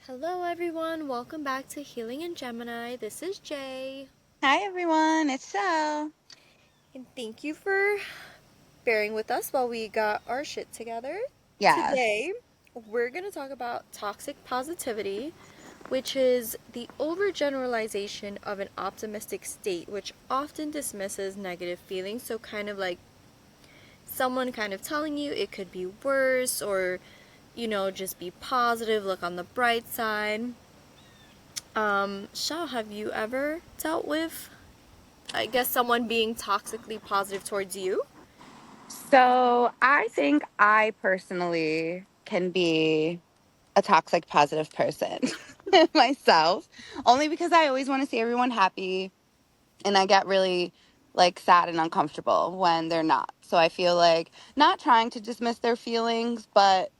Hello, everyone. Welcome back to Healing in Gemini. This is Jay. Hi everyone, it's Chelle. And thank you for bearing with us while we got our shit together. Yes. Today, we're going to talk about toxic positivity, which is the overgeneralization of an optimistic state, which often dismisses negative feelings. So, kind of like someone kind of telling you it could be worse, or, just be positive, look on the bright side. Shao, have you ever dealt with, I guess, someone being toxically positive towards you? So I think I personally can be a toxic positive person myself, only because I always want to see everyone happy and I get really sad and uncomfortable when they're not. So I feel like not trying to dismiss their feelings, but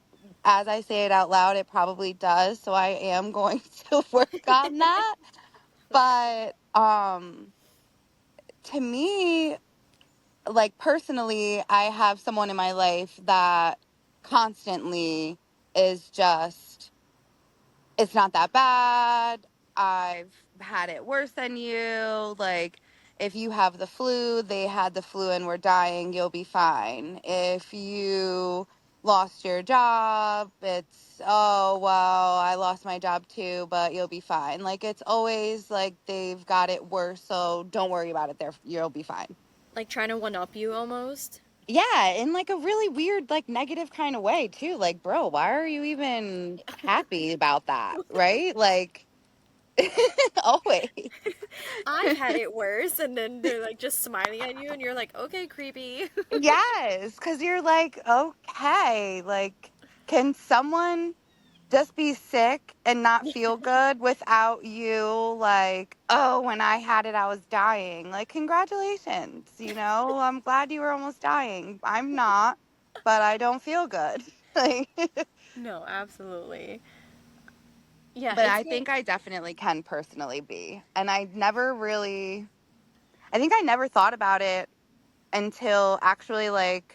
as I say it out loud, it probably does. So I am going to work on that. Okay. But to me, personally, I have someone in my life that constantly is just, it's not that bad. I've had it worse than you. Like, if you have the flu, they had the flu and were dying, you'll be fine. If you lost your job, it's, oh, well, I lost my job too, but you'll be fine. Like, it's always like they've got it worse, so don't worry about it. You'll be fine. Like trying to one up you almost? Yeah, in like a really weird, like negative kind of way too. Like, bro, why are you even happy about that? Right? Like, always. I've had it worse, and then they're like just smiling at you, and you're like, okay, creepy. Yes, because you're like, okay, like, can someone just be sick and not feel good without you? Like, oh, when I had it, I was dying. Like, congratulations. I'm glad you were almost dying. I'm not, but I don't feel good. Like, No, absolutely. Yeah, but it's I like, think I definitely can personally be. And I think I never thought about it until actually like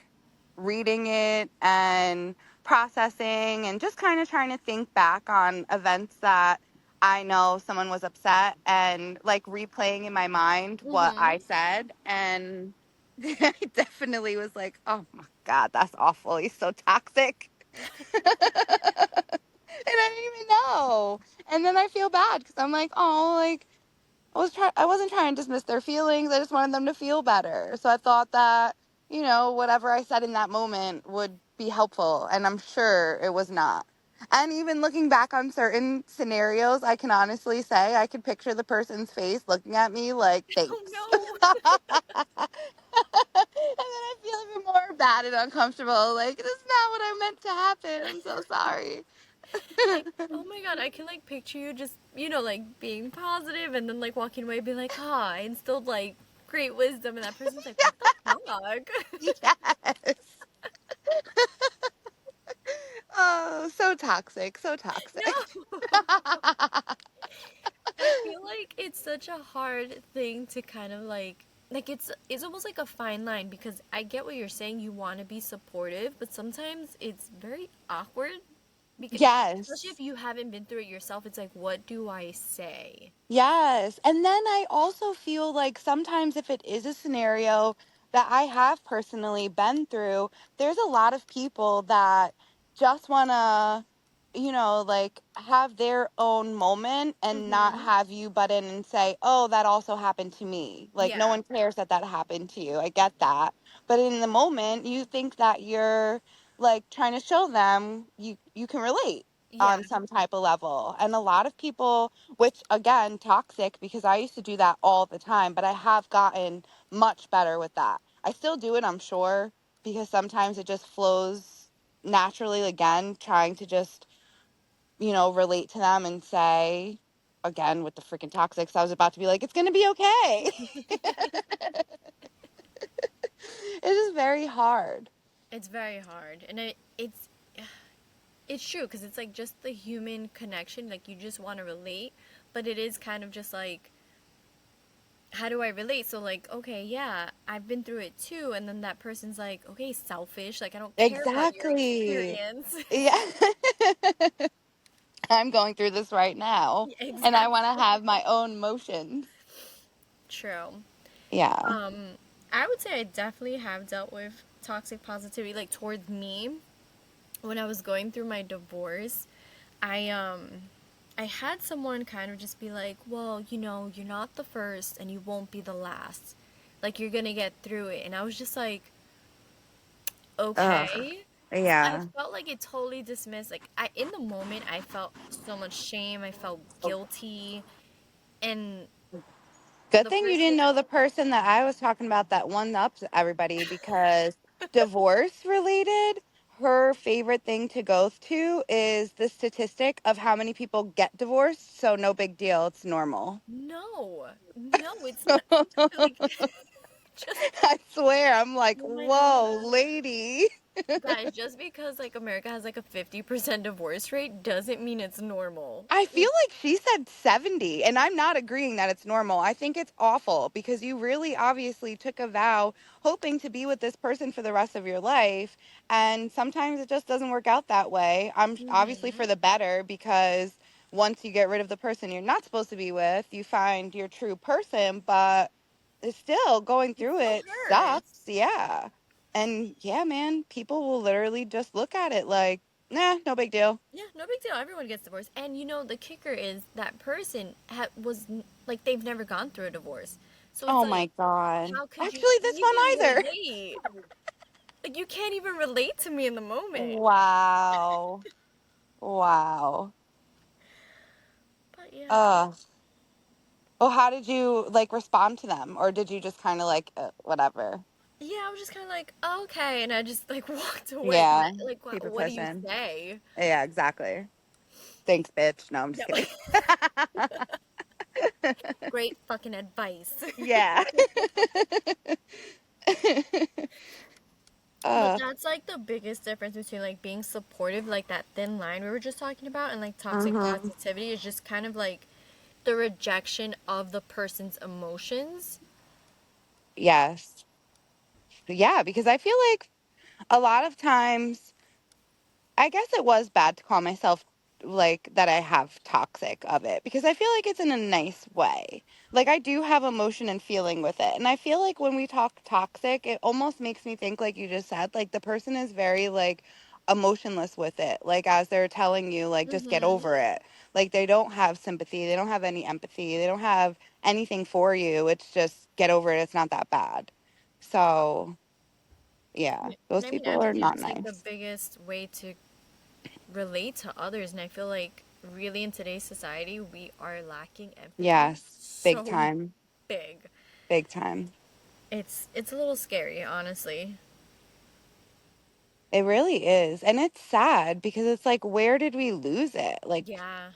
reading it and processing and just kind of trying to think back on events that I know someone was upset and like replaying in my mind what mm-hmm. I said. And I definitely was like, oh my God, that's awful. He's so toxic. And I didn't even know. And then I feel bad because I'm like, oh, like I wasn't trying to dismiss their feelings. I just wanted them to feel better. So I thought that, whatever I said in that moment would be helpful. And I'm sure it was not. And even looking back on certain scenarios, I can honestly say I could picture the person's face looking at me like, Oh thanks. no. And then I feel even more bad and uncomfortable. Like, this is not what I meant to happen. I'm so sorry. Oh my god, I can like picture you just, like being positive and then like walking away being like, ah, I instilled like great wisdom, and that person's like, what the fuck? Yes. Oh, so toxic, so toxic. No. I feel like it's such a hard thing to kind of like it's almost like a fine line, because I get what you're saying, you want to be supportive, but sometimes it's very awkward because especially Yes. if you haven't been through it yourself, it's like, what do I say? Yes. And then I also feel like sometimes if it is a scenario that I have personally been through, there's a lot of people that just want to, like have their own moment and not Mhm. have you butt in and say, oh, that also happened to me. Like no Yeah. one cares that that happened to you. I get that. But in the moment, you think that you're like trying to show them you can relate Yeah. on some type of level. And a lot of people, which again, toxic because I used to do that all the time, but I have gotten much better with that. I still do it, I'm sure, because sometimes it just flows naturally again, trying to just, relate to them and say, again, with the freaking toxics, I was about to be like, it's going to be okay. It is very hard. It's very hard, and it's true, because it's like just the human connection, like you just want to relate, but it is kind of just like, how do I relate? So like, okay, yeah, I've been through it too, and then that person's like, okay, selfish, like I don't care about your Exactly. experience. Yeah. I'm going through this right now, and I want to Exactly. have my own motions. True. Yeah. Um, I would say I definitely have dealt with toxic positivity, like towards me. When I was going through my divorce, I I had someone kind of just be like, "Well, you're not the first and you won't be the last. Like you're going to get through it." And I was just like, Ugh. "Okay." So I Yeah. felt like it totally dismissed. Like I in the moment I felt so much shame, I felt guilty, and Good the thing you person. didn't know the person that I was talking about that one ups everybody because divorce related, her favorite thing to go to is the statistic of how many people get divorced. So no big deal. It's normal. No. No, it's not like just I swear, I'm like, oh my god. whoa, lady. Guys, just because like America has like a 50% divorce rate doesn't mean it's normal. I feel Like, like she said 70, and I'm not agreeing that it's normal. I think it's awful because you really obviously took a vow hoping to be with this person for the rest of your life. And sometimes it just doesn't work out that way. I'm obviously for mhm. the better because once you get rid of the person you're not supposed to be with, you find your true person, but it's still going It through still it sucks. hurts. Yeah. And yeah, man, people will literally just look at it like, nah, no big deal. Yeah, no big deal. Everyone gets divorced. And the kicker is that person like they've never gone through a divorce. So it's Oh like my God. how could you Actually, this one even either. relate? Like you can't even relate to me in the moment. Wow. Wow. But yeah. Ugh. Well, how did you like respond to them? Or did you just kind of like, whatever? Yeah, I was just kind of like, okay, and I just like walked away. And Yeah. like, Keep it what do you pushing. say? Yeah, exactly. Thanks, bitch. No, I'm just Yeah, kidding. great fucking advice. Yeah. But uh, that's like the biggest difference between like being supportive, like that thin line we were just talking about, and like toxic hmm positivity is just kind of like the rejection of the person's emotions. yes. Yeah, because I feel like a lot of times I guess it was bad to call myself like that I have toxic of it because I feel like it's in a nice way. Like I do have emotion and feeling with it. And I feel like when we talk toxic, it almost makes me think like you just said, like the person is very like emotionless with it. Like as they're telling you like just get Mm-hmm. over it. Like they don't have sympathy, they don't have any empathy, they don't have anything for you. It's just get over it. It's not that bad. So, yeah, And those I mean, I people are believe not it's like the nice. biggest way to relate to others, and I feel like really in today's society we are lacking empathy Yes, big so time. big. Big time. It's a little scary, honestly. It really is. And it's sad because it's like, where did we lose it? Like, Yeah,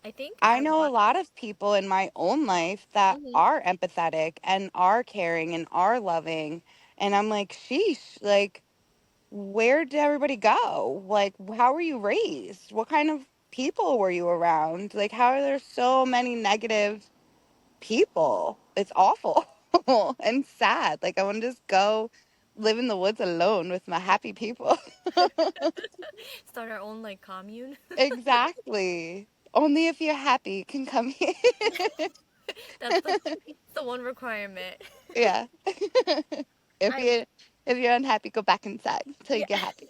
I think I I know a want. lot of people in my own life that Mhm. are empathetic and are caring and are loving. And I'm like, sheesh, like, where did everybody go? Like, how were you raised? What kind of people were you around? Like, how are there so many negative people? It's awful and sad. Like, I want to just go live in the woods alone with my happy people. Start our own like commune. Exactly. Only if you're happy you can come here. That's the one requirement. Yeah. If I you if you're unhappy, go back inside until you Yeah. get happy.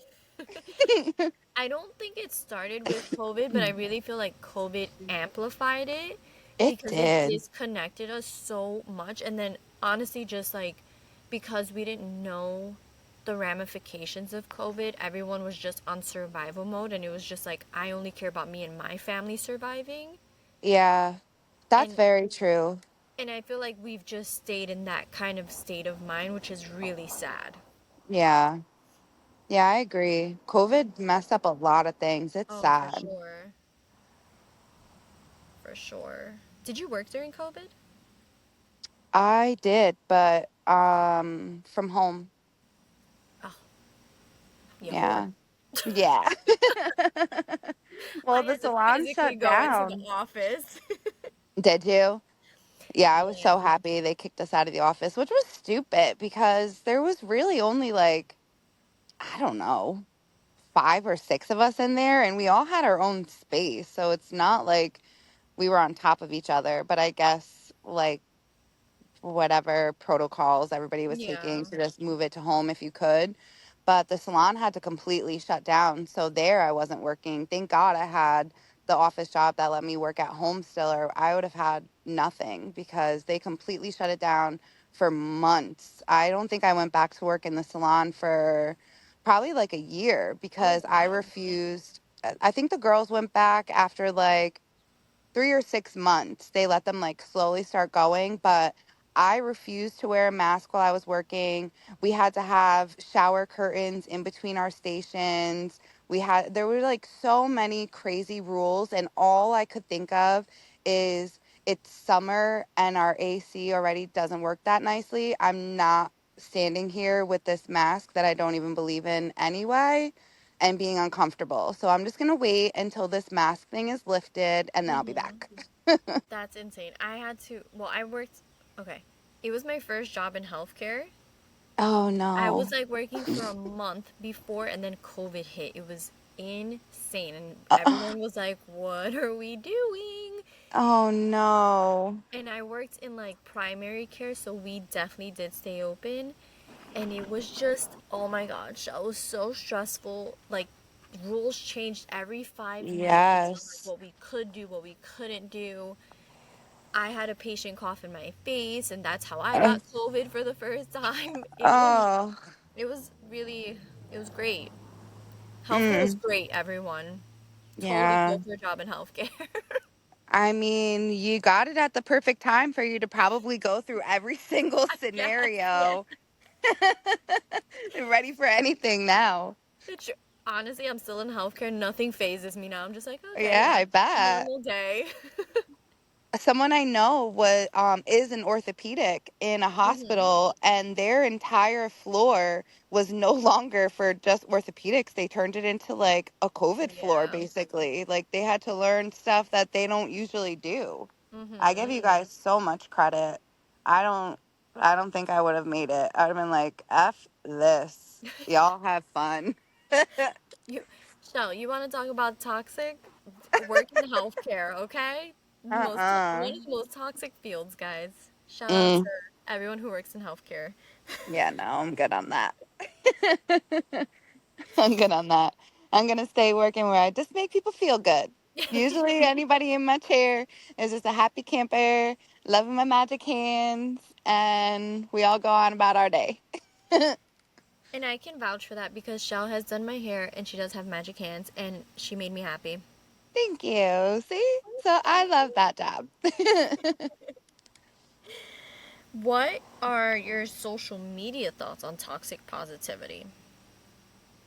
I don't think it started with COVID, but I really feel like COVID amplified it It because it did. disconnected us so much. And then honestly, just like because we didn't know the ramifications of COVID, everyone was just on survival mode, and it was just like I only care about me and my family surviving. Yeah. That's And very true. and I feel like we've just stayed in that kind of state of mind, which is really sad. Yeah. Yeah, I agree. COVID messed up a lot of things. It's Oh, for sad. sure. For sure. Did you work during COVID? I did, but from home. Oh, you whore. Yeah. Yeah. Well, I the had to salon physically shut go into the down. office. Did you? Yeah, I was Yeah. so happy they kicked us out of the office, which was stupid because there was really only like, I don't know, five or six of us in there, and we all had our own space. So it's not like we were on top of each other. But I guess like whatever protocols everybody was Yeah. taking to just move it to home if you could. But the salon had to completely shut down. So there I wasn't working. Thank God I had the office job that let me work at home still, or I would have had nothing because they completely shut it down for months. I don't think I went back to work in the salon for probably like a year Oh, because I wow. refused. I think the girls went back after like 3 or 6 months. They let them like slowly start going, but I refused to wear a mask while I was working. We had to have shower curtains in between our stations. There were like so many crazy rules, and all I could think of is it's summer and our AC already doesn't work that nicely. I'm not standing here with this mask that I don't even believe in anyway and being uncomfortable. So I'm just going to wait until this mask thing is lifted and then I'll be Hmm. back. That's insane. I had to, well, I worked, okay. It was my first job in healthcare. Oh I was no. like working for a month before, and then COVID hit. It was insane. And Uh, everyone was like, what are we doing? oh no. And I worked in like primary care, so we definitely did stay open. And it was just, oh my gosh, that was so stressful. Like, rules changed every 5 minutes on like Yes. what we could do, what we couldn't do. I had a patient cough in my face, and that's how I Uh, got COVID for the first time. Oh. It was really, it was great. Healthcare is Mm, great, everyone. Totally yeah. go for a job in healthcare. I mean, you got it at the perfect time for you to probably go through every single Yes, yes. scenario. Ready for anything now. It's, honestly, I'm still in healthcare. Nothing phases me now. I'm just like, okay, Yeah, I bet. normal day. Someone I know was is an orthopedic in a Hmm. hospital, and their entire floor was no longer for just orthopedics. They turned it into like a COVID floor Yeah. basically. Like they had to learn stuff that they don't usually do. I give Hmm. you guys so much credit. I don't I don't think I would have made it. I'd have been like, F this. Y'all have fun. You, Shell, you want to talk about toxic? Work in healthcare, okay? One Uh-uh. of the most toxic fields, guys. Shout out to Mm. everyone who works in healthcare. Yeah, no, I'm good on that. I'm good on that. I'm gonna stay working where I just make people feel good. Usually, anybody in my chair is just a happy camper, loving my magic hands, and we all go on about our day. And I can vouch for that because Shell has done my hair and she does have magic hands and she made me happy. Thank you. See? So I love that job. What are your social media thoughts on toxic positivity?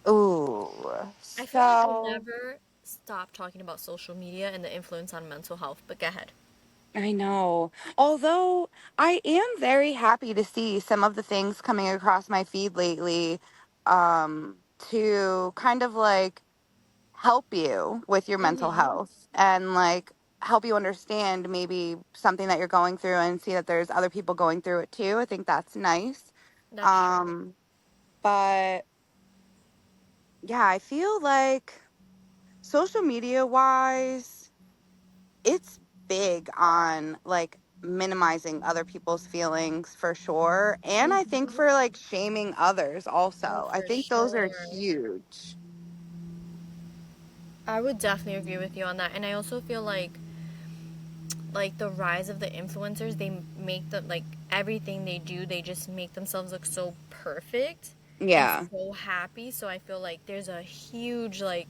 Ooh. I feel like we'll So never stop talking about social media and the influence on mental health, but go ahead. I know. Although I am very happy to see some of the things coming across my feed lately, to kind of like help you with your mental Mm-hmm. health and like help you understand maybe something that you're going through and see that there's other people going through it too. I think that's nice. That's true. Um, but yeah, I feel like social media wise, it's big on like minimizing other people's feelings for sure. And I think Mm-hmm. for like shaming others Oh, also. I for think those are sure. huge. I would definitely agree with you on that. And I also feel like the rise of the influencers, they make the like everything they do, they just make themselves look so perfect and Yeah. so happy. So I feel like there's a huge like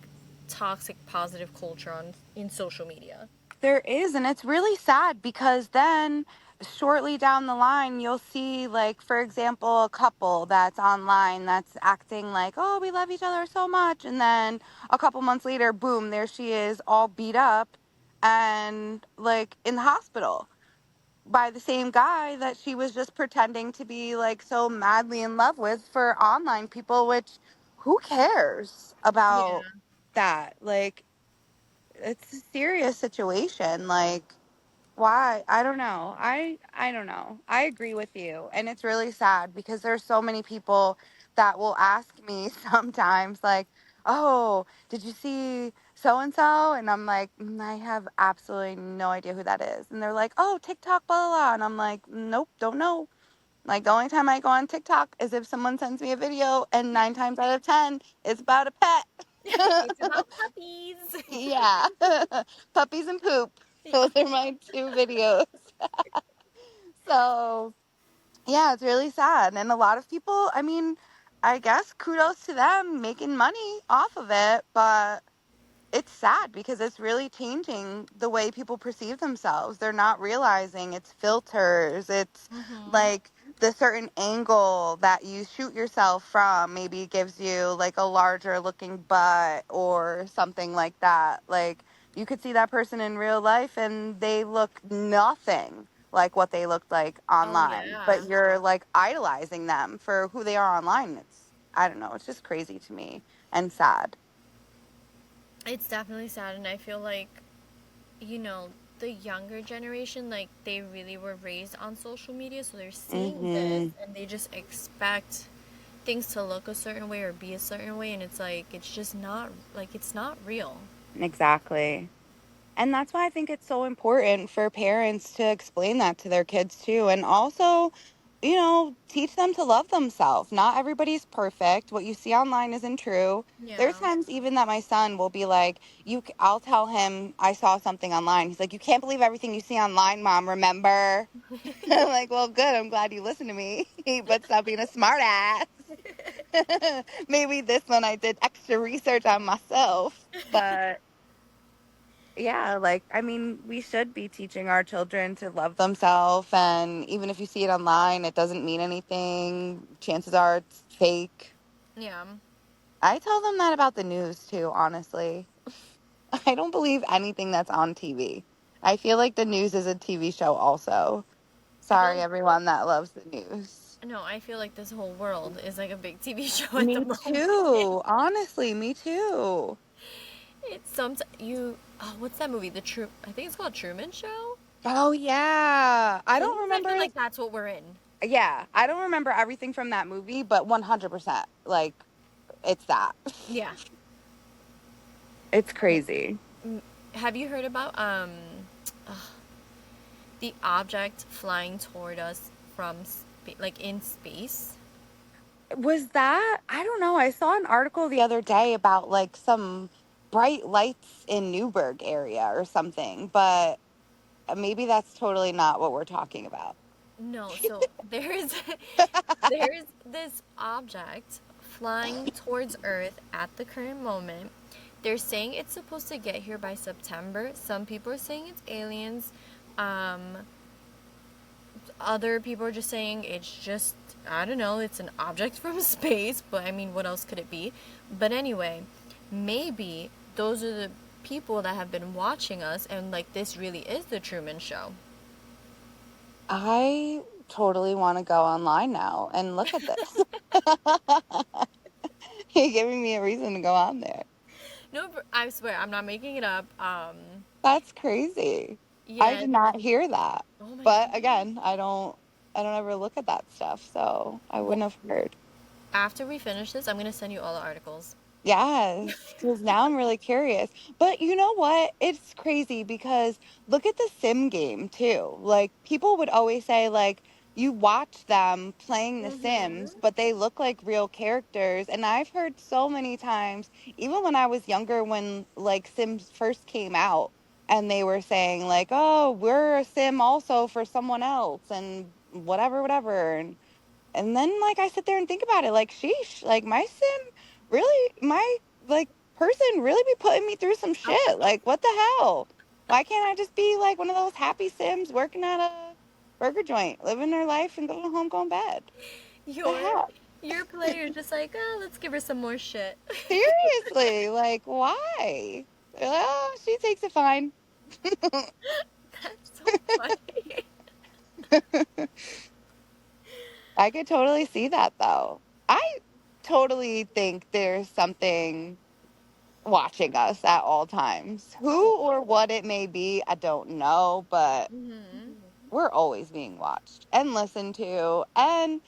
toxic positive culture on in social media. There is, and it's really sad because then shortly down the line, you'll see, like, for example, a couple that's online that's acting like, oh, we love each other so much. And then a couple months later, boom, there she is, all beat up and, like, in the hospital by the same guy that she was just pretending to be, like, so madly in love with for online people, which who cares about Yeah. that? Like, it's a serious situation. Like, why? I don't know. I don't know. I agree with you. And it's really sad because there's so many people that will ask me sometimes like, "Oh, did you see so and so?" And I'm like, I have absolutely no idea who that is." And they're like, "Oh, TikTok, blah, blah, blah." And I'm like, "Nope, don't know." Like, the only time I go on TikTok is if someone sends me a video, and 9 times out of 10, it's about a It's pet. about puppies. Yeah. Puppies and poop. Those are my 2 videos. So, yeah, it's really sad. And a lot of people, I mean, I guess kudos to them making money off of it, but it's sad because it's really changing the way people perceive themselves. They're not realizing it's filters. It's Mm-hmm. like the certain angle that you shoot yourself from maybe gives you like a larger looking butt or something like that. Like, you could see that person in real life and they look nothing like what they looked like Oh online, yeah. but you're like idolizing them for who they are online. I don't know, it's just crazy to me and sad. It's definitely sad, and I feel like, you know, the younger generation, like, they really were raised on social media, so they're seeing this Mhm. and they just expect things to look a certain way or be a certain way, and it's like, it's just not, like, it's not real. Exactly. And that's why I think it's so important for parents to explain that to their kids too. And also, teach them to love themselves. Not everybody's perfect. What you see online isn't true. There's Yeah. times even that my son will be like, I'll tell him I saw something online. He's like, "You can't believe everything you see online, Mom, remember?" I'm like, "Well, good. I'm glad you listen to me, but stop being a smart ass." Maybe this one I did extra research on myself, but yeah, like, I mean, we should be teaching our children to love themselves. And even if you see it online, it doesn't mean anything. Chances are it's fake. Yeah. I tell them that about the news too, honestly. I don't believe anything that's on TV. I feel like the news is a TV show, also. I feel Sorry, like, everyone that loves the news. no, I feel like this whole world is like a big TV show at the Me moment. too. Honestly, me too. It's some oh, what's that movie? I think it's called Truman Show. Oh, yeah. I don't Sometimes I feel remember. like that's what we're in. Yeah, I don't remember everything from that movie, but 100%. Like, it's that. Yeah. It's crazy. Have you heard about the object flying toward us from like in space? Was that? I don't know. I saw an article the other day about like some bright lights in Newburgh area or something, but maybe that's totally not what we're talking about. No, so there's this object flying towards Earth at the current moment. They're saying it's supposed to get here by September. Some people are saying it's aliens. Um, Other people are just saying it's just, I don't know, it's an object from space, but I mean, what else could it be? But anyway, maybe those are the people that have been watching us, and like, this really is the Truman Show. I totally want to go online now and look at this. You're giving me a reason to go on there. No, I swear, I'm not making it up. That's crazy. I Yeah. did not hear that. Oh my But god. again, I don't ever look at that stuff, so I Well, wouldn't have heard. after we finish this, I'm gonna send you all the articles. Yes, because now I'm really curious. But you know what? It's crazy because look at the sim game too. Like, people would always say like you watch them playing the Sims, Mm-hmm. but they look like real characters. And I've heard so many times, even when I was younger, when like Sims first came out, and they were saying like, "Oh, we're a sim also for someone else," and whatever, whatever. And then, like, I sit there and think about it, like, sheesh, like, my sim really, my, like, person really be putting me through some Oh, shit. Like, what the hell? Why can't I just be like one of those happy sims working at a burger joint, living their life and going home, going to bed? The your hell? your player's just like, oh, let's give her some more shit. Seriously, like, why? Oh, she takes it fine. That's so funny. I could totally see that, though. I totally think there's something watching us at all times. Oh. Who or what it may be, I don't know, but Mm-hmm. we're always being watched and listened to. And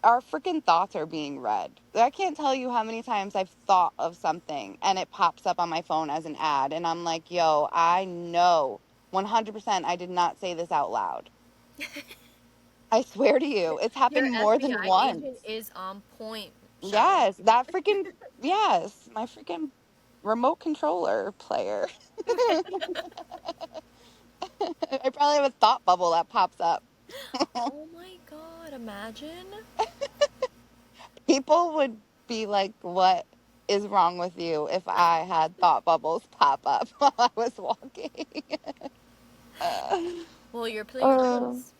our freaking thoughts are being read. I can't tell you how many times I've thought of something and it pops up on my phone as an ad. And I'm like, yo, I know 100% I did not say this out loud. I swear to you, it's Your happened more than FBI once. agent is on point, Chelle. Yes, that freaking, yes, my freaking remote controller player. I probably have a thought bubble that pops up. Oh my god, imagine. People would be like, what is wrong with you if I had thought bubbles pop up while I was walking? Well, you're pretty uh, close.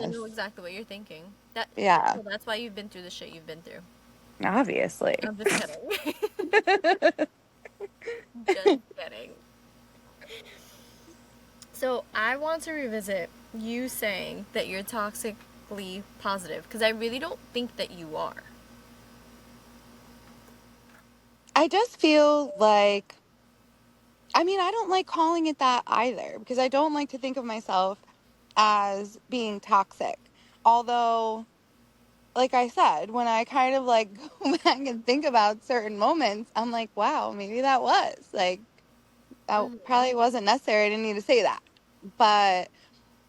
I yes. know exactly what you're thinking. That Yeah, well, that's why you've been through the shit you've been through. obviously. I'm just kidding. Just kidding. So I want to revisit you saying that you're toxically positive because I really don't think that you are. I just feel like, I mean, I don't like calling it that either because I don't like to think of myself as being toxic. Although, like I said, when I kind of like go back and think about certain moments, I'm like, wow, maybe that was like, that Hmm. probably wasn't necessary. I didn't need to say that. But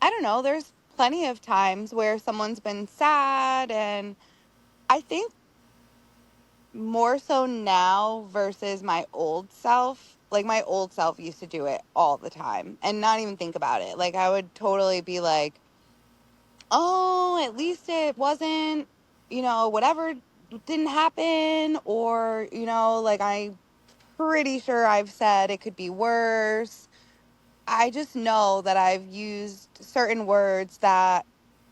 I don't know. There's plenty of times where someone's been sad. And I think more so now versus my old self. Like my old self used to do it all the time and not even think about it. Like I would totally be like, oh, at least it wasn't, whatever didn't happen. Or, like I'm pretty sure I've said it could be worse. I just know that I've used certain words that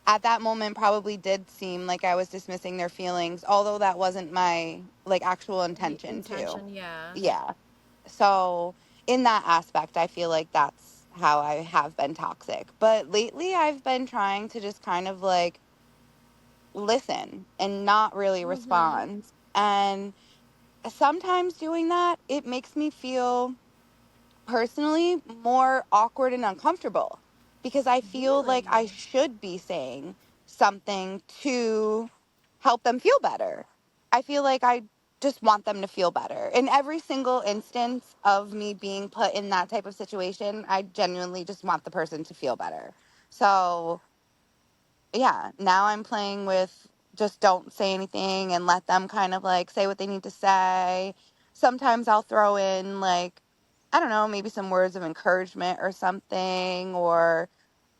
at that moment probably did seem like I was dismissing their feelings, although that wasn't my like actual The intention to. intention, yeah. Yeah. So in that aspect, I feel like that's how I have been toxic. But lately I've been trying to just kind of like listen and not really Mm-hmm. respond. And sometimes doing that, it makes me feel personally more awkward and uncomfortable because I feel like I Really? should be saying something to help them feel better. I feel like I just want them to feel better. In every single instance of me being put in that type of situation, I genuinely just want the person to feel better. So yeah, now I'm playing with just don't say anything and let them kind of like say what they need to say. Sometimes I'll throw in like, I don't know, maybe some words of encouragement or something, or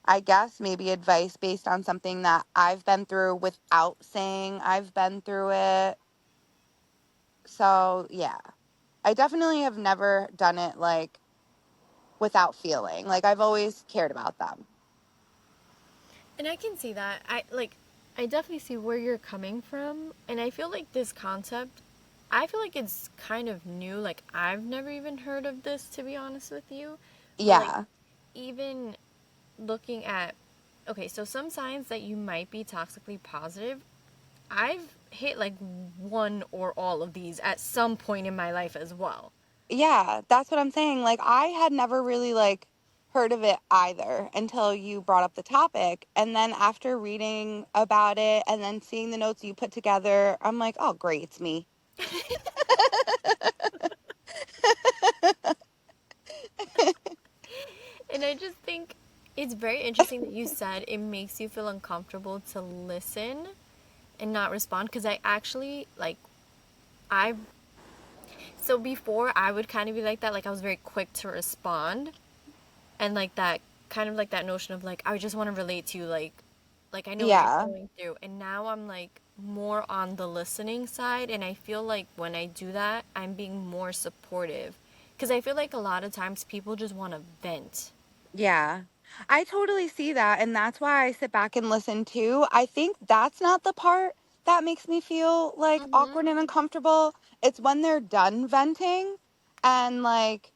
I guess maybe advice based on something that I've been through without saying I've been through it. So yeah, I definitely have never done it like without feeling. Like I've always cared about them. And I can see that. I definitely see where you're coming from, and I feel like this concept I feel like it's kind of new. Like I've never even heard of this to be honest with you. But like Yeah. even looking at okay, so some signs that you might be toxically positive, I've hit like one or all of these at some point in my life as well. Yeah, that's what I'm saying. Like I had never really like heard of it either until you brought up the topic. And then after reading about it and then seeing the notes you put together, I'm like, "Oh, great, it's me." And I just think it's very interesting that you said it makes you feel uncomfortable to listen and not respond because I actually like I so before I would kind of be like that, like I was very quick to respond and like that kind of like that notion of like I just want to relate to you like I know what you're Yeah. going through. And now I'm like more on the listening side and I feel like when I do that, I'm being more supportive because I feel like a lot of times people just want to vent. Yeah. I totally see that and that's why I sit back and listen too. I think that's not the part that makes me feel like Mhm. awkward and uncomfortable. It's when they're done venting and like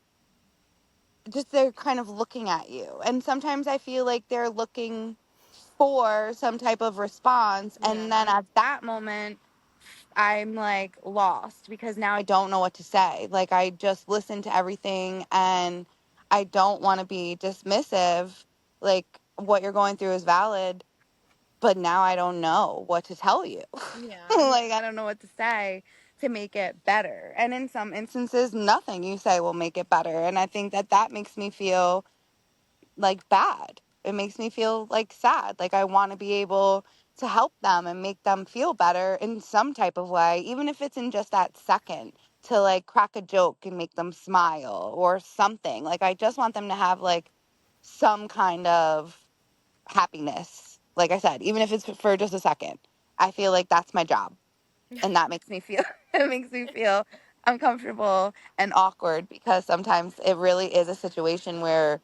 just they're kind of looking at you. And sometimes I feel like they're looking for some type of response. Yeah. And then at that moment, I'm like lost because now I don't know what to say. Like I just listened to everything and I don't want to be dismissive. Like what you're going through is valid. but now I don't know what to tell you. Yeah. Like, I don't know what to say to make it better. And in some instances, nothing you say will make it better. And I think that that makes me feel like bad. It makes me feel like sad. Like, I want to be able to help them and make them feel better in some type of way, even if it's in just that second, to like crack a joke and make them smile or something. Like, I just want them to have like some kind of happiness. Like I said, even if it's for just a second, I feel like that's my job. And that makes me feel, it makes me feel uncomfortable and awkward because sometimes it really is a situation where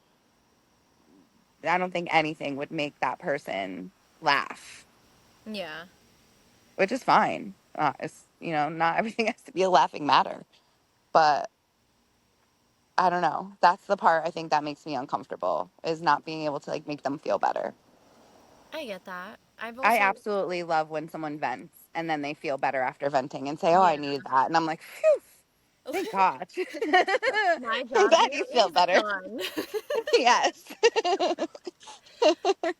I don't think anything would make that person laugh, Yeah. which is fine. It's, not everything has to be a laughing matter. But I don't know. That's the part I think that makes me uncomfortable is not being able to like make them feel better. I get that. I've I also, absolutely love when someone vents and then they feel better after venting and say, "Oh, I yeah. needed that." And I'm like, "Phew, thank God." My I'm job glad here you feel is better. done. Yes.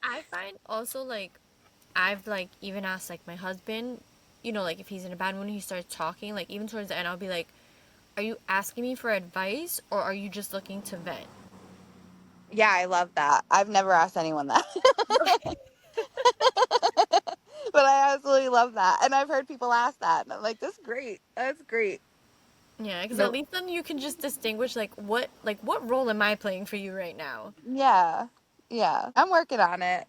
I find also like I've like even asked like my husband, like if he's in a bad mood, he starts talking. Like even towards the end, I'll be like, "Are you asking me for advice or are you just looking to vent?" Yeah, I love that. I've never asked anyone that. But I absolutely love that. And I've heard people ask that. And I'm like, that's great. That's great. Yeah, because at Nope. least then you can just distinguish like what role am I playing for you right now? Yeah. Yeah. I'm working on it.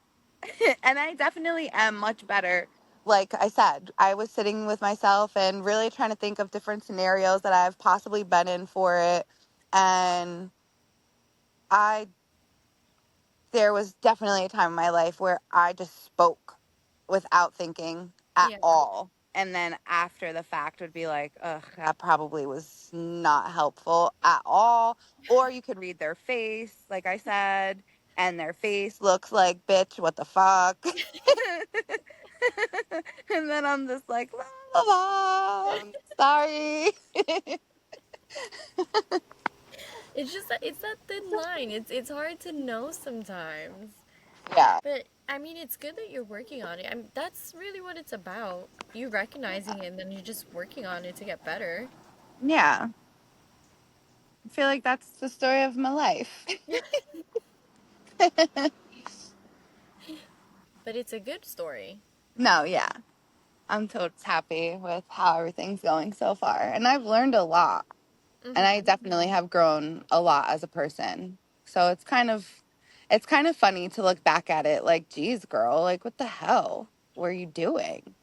And I definitely am much better. Like I said, I was sitting with myself and really trying to think of different scenarios that I've possibly been in for it. And I there was definitely a time in my life where I just spoke without thinking at Yeah. all. And then after the fact would be like, ugh, that probably was not helpful at all. Or you could read their face, like I said, and their face looks like, bitch, what the fuck? And then I'm just like, la, la, la, sorry. It's just that it's that thin line. It's hard to know sometimes. Yeah. But I mean, it's good that you're working on it. That's really what it's about. You recognizing it and then you're just working on it to get better. Yeah. I feel like that's the story of my life. But it's a good story. No, yeah. I'm totes happy with how everything's going so far. And I've learned a lot. And I Mm-hmm. definitely have grown a lot as a person. So it's kind of funny to look back at it like, geez, girl, like what the hell were you doing?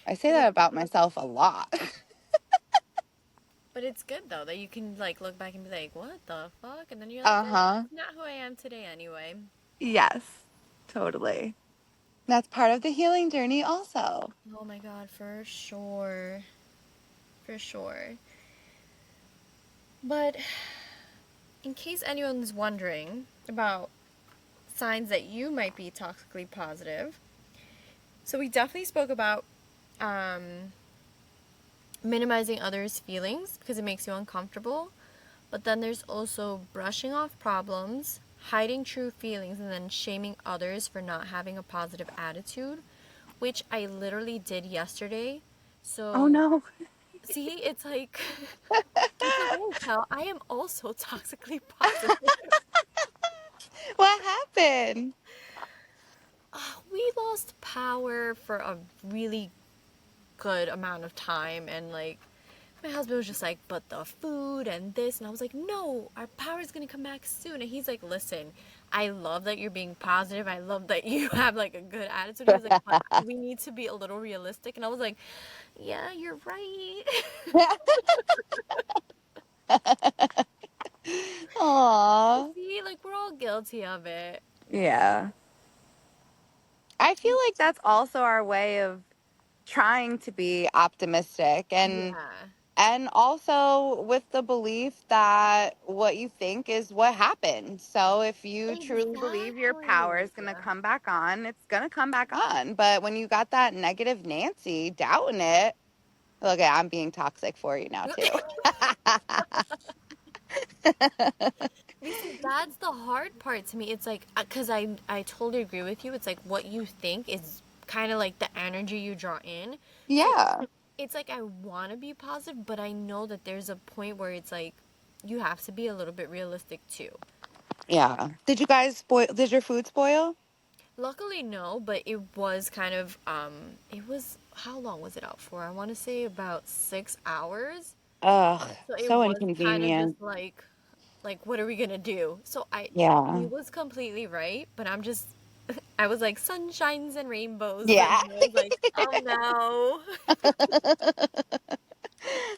I say But that it about myself a lot. but it's good though that you can like look back and be like, what the fuck? And then you're like, oh, Uh-huh. that's not who I am today anyway. Yes. Totally. That's part of the healing journey also. Oh my god, for sure. For sure. But in case anyone's wondering about signs that you might be toxically positive, so we definitely spoke about um, minimizing others' feelings because it makes you uncomfortable. But then there's also brushing off problems, hiding true feelings, and then shaming others for not having a positive attitude, which I literally did yesterday. Oh So, no. see, it's like, it's like, oh, hell, I am also toxically positive. What happened? We lost power for a really good amount of time, and like, my husband was just like, but the food and this. And I was like, no, our power's going to come back soon. And he's like, listen, I love that you're being positive. I love that you have like a good attitude. He was like, but we need to be a little realistic. And I was like, yeah, you're right. Aw. See, like, we're all guilty of it. Yeah. I feel like that's also our way of trying to be optimistic Yeah. and also with the belief that what you think is what happens. So if you truly believe your power Exactly. is going to come back on, it's going to come back on. But when you got that negative Nancy doubting it, okay, I'm being toxic for you now too. see, that's the hard part to me. It's like, because I totally agree with you. It's like what you think is kind of like the energy you draw in. So Yeah. it's like I want to be positive, but I know that there's a point where it's like you have to be a little bit realistic too. Yeah. Did you guys spoil? Did your food spoil? Luckily, no, but it was kind of, it was, how long was it out for? I want to say about 6 hours. Ugh, So it so was kind of just inconvenient. like, what are we gonna do? So he Yeah. was completely right, but I'm just, I was like, sunshines and rainbows, but Yeah. then I was like, oh no.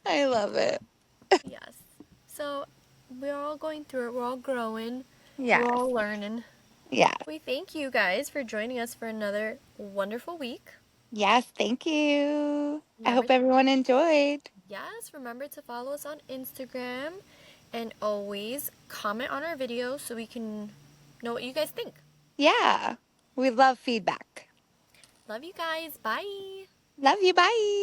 I love it. Yes. So we're all going through it, we're all growing, we're Yes. all learning. Yes. We thank you guys for joining us for another wonderful week. Yes. Thank you. I Remember hope everyone enjoyed. Yes, remember to follow us on Instagram and always comment on our videos so we can know what you guys think. Yeah. We love feedback. Love you guys. Bye. Love you. Bye.